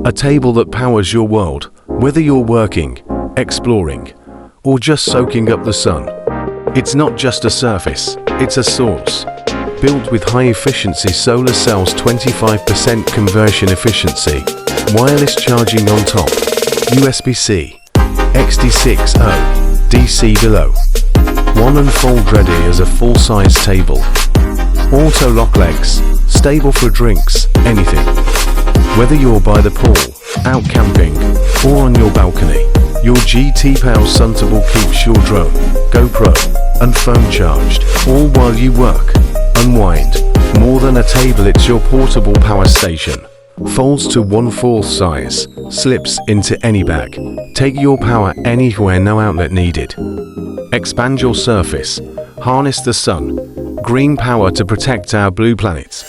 A table that powers your world, whether you're working, exploring, or just soaking up the sun. It's not just a surface, it's a source. Built with high-efficiency solar cells, 25% conversion efficiency, wireless charging on top, USB-C, XT6O, DC below. One and fold ready as a full-size table. Auto lock legs, stable for drinks, anything. Whether you're by the pool, out camping, or on your balcony, your GTPOW Suntable keeps your drone, GoPro, and phone charged, all while you work, unwind. More than a table, it's your portable power station. Folds to 1/4 size, slips into any bag. Take your power anywhere, no outlet needed. Expand your surface, harness the sun, green power to protect our blue planets.